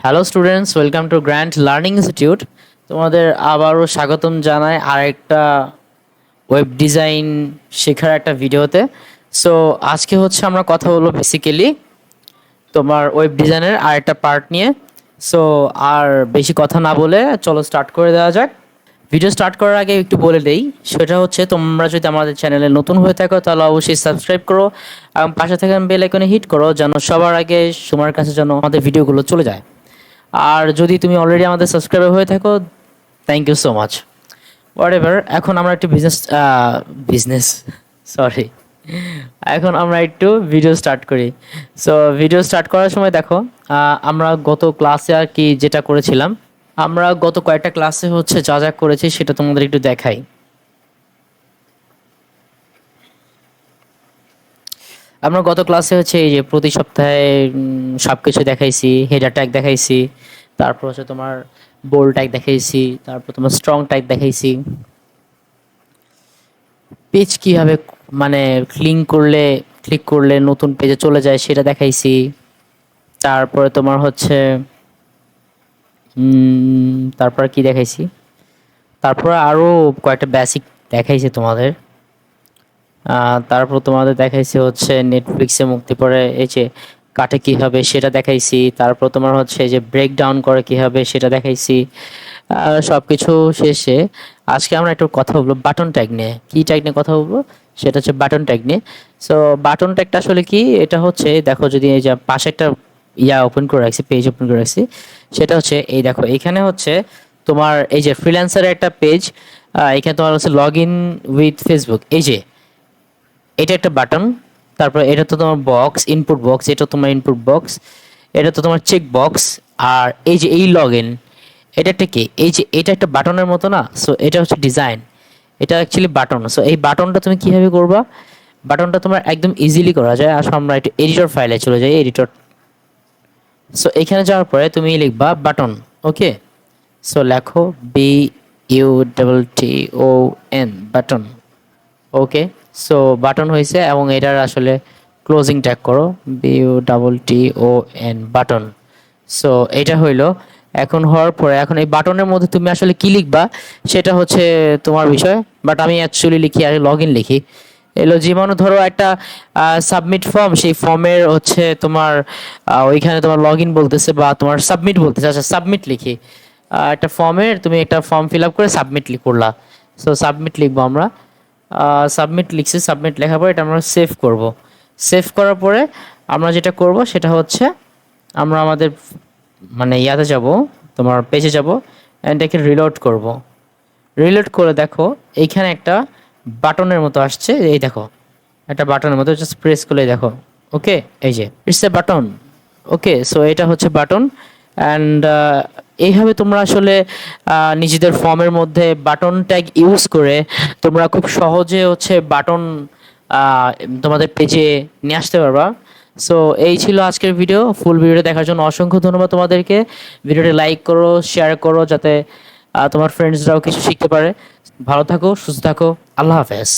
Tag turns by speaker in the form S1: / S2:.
S1: Hello students, welcome to grand learning institute. তোমাদের আবারও স্বাগতম জানাই আরেকটা ওয়েব ডিজাইন শেখার একটা ভিডিওতে। সো আজকে হচ্ছে আমরা কথা বলবো বেসিক্যালি তোমার ওয়েব ডিজাইনের আরেকটা পার্ট নিয়ে। সো আর বেশি কথা না বলে চলো স্টার্ট করে দেওয়া যাক। ভিডিও স্টার্ট করার আগে একটু বলে দেই, সেটা হচ্ছে তোমরা যদি আমাদের চ্যানেলে নতুন হয়ে থাকো তাহলে অবশ্যই সাবস্ক্রাইব করো এবং পাশে থাকা বেল আইকনে হিট করো যেন সবার আগে তোমার কাছে যেন আমাদের ভিডিওগুলো চলে যায়। আর যদি তুমি অলরেডি আমাদের সাবস্ক্রাইবার হয়ে থাকো, thank you so much. Whatever, এখন আমরা একটু বিজনেস সরি এখন আমরা একটু ভিডিও স্টার্ট করি। সো ভিডিও স্টার্ট করার সময় দেখো, আমরা গত ক্লাসে আর কি যেটা করেছিলাম, আমরা গত কয়েকটা ক্লাসে হচ্ছে যা যা করেছি সেটা তোমাদের একটু দেখাই। আমরা গত ক্লাসে হচ্ছে এই যে প্রতি সপ্তাহে সব কিছু দেখাইছি, হেডার ট্যাগ দেখাইছি, তারপর হচ্ছে তোমার বোল্ড ট্যাগ দেখাইছি, তারপর তোমার স্ট্রং ট্যাগ দেখাইছি, পেজ কীভাবে মানে ক্লিক করলে নতুন পেজে চলে যায় সেটা দেখাইছি। তারপরে তোমার হচ্ছে তারপর কি দেখাইছি, তারপর আরও কয়েকটা বেসিক দেখাইছি তোমাদের। তারপর তোমাদের দেখাইছি হচ্ছে নেটফ্লিক্সে মুক্তি পড়ে এই যে কাটে কীভাবে সেটা দেখাইছি। তারপর তোমার হচ্ছে এই যে ব্রেক ডাউন করে কীভাবে সেটা দেখাইছি। সব কিছু শেষে আজকে আমরা একটু কথা বলবো বাটন ট্যাগ নিয়ে। কী ট্যাগ নিয়ে কথা বলবো, সেটা হচ্ছে বাটন ট্যাগ নিয়ে। সো বাটন ট্যাগটা আসলে কি, এটা হচ্ছে দেখো, যদি এই যে পাশে একটা ওপেন করে রাখছি, পেজ ওপেন করে রাখছি, সেটা হচ্ছে এই দেখো, এখানে হচ্ছে তোমার এই যে ফ্রিল্যান্সারের একটা পেজ, এখানে তোমার হচ্ছে লগ ইন উইথ ফেসবুক, এই যে এটা একটা বাটন। তারপর এটা তো তোমার বক্স, ইনপুট বক্স, এটা তোমার ইনপুট বক্স, এটা তো তোমার চেক বক্স। আর এই যে এই লগ ইন, এটা একটা কি, এই যে এটা একটা বাটনের মতো না। সো এটা হচ্ছে ডিজাইন, এটা অ্যাকচুয়ালি বাটন। সো এই বাটনটা তুমি কীভাবে করবা, বাটনটা তোমার একদম ইজিলি করা যায়। আসো আমরা একটু এডিটর ফাইলে চলে যাই, এডিটর। সো এখানে যাওয়ার পরে তুমি লিখবা বাটন, ওকে। সো লেখো BUTTON, বাটন, ওকে। সো বাটন হয়েছে এবং এটার আসলে ক্লোজিং ট্যাগ করো BUTTON, বাটন। সো এটা হইলো। এখন হওয়ার পরে এখন এই বাটনের মধ্যে তুমি আসলে কি লিখবা সেটা হচ্ছে তোমার বিষয়, বাট আমি অ্যাকচুয়ালি লিখি আর লগ ইন লিখি। এলো যেমন ধরো একটা সাবমিট ফর্ম, সেই ফর্মের হচ্ছে তোমার ওইখানে তোমার লগ ইন বলতেছে বা তোমার সাবমিট বলতেছে, আচ্ছা সাবমিট লিখি। একটা ফর্মের তুমি একটা ফর্ম ফিল আপ করে সাবমিট করলা। সো সাবমিট লিখবো আমরা। সাবমিট লিখছি, সাবমিট লেখার পরে এটা আমরা সেভ করব। সেভ করার পরে আমরা যেটা করব সেটা হচ্ছে আমরা আমাদের মানে ইয়াতে যাব, তোমার পেজে যাব, এটাকে রিলোড করব। রিলোড করে দেখো এইখানে একটা বাটনের মতো আসছে, এই দেখো একটা বাটনের মতো, জাস্ট প্রেস করলে দেখো, ওকে, এই যে it's a button, okay. So এটা হচ্ছে বাটন। অ্যান্ড এইভাবে তোমরা আসলে নিজেদের ফর্মের মধ্যে বাটন ট্যাগ ইউজ করে তোমরা খুব সহজে হচ্ছে বাটন তোমাদের পেজে নিয়ে আসতে পারবা। সো এই ছিল আজকের ভিডিও। ফুল ভিডিওটা দেখার জন্য অসংখ্য ধন্যবাদ তোমাদেরকে। ভিডিওটি লাইক করো, শেয়ার করো, যাতে তোমার ফ্রেন্ডসরাও কিছু শিখতে পারে। ভালো থাকো, সুস্থ থাকো, আল্লাহ হাফেজ।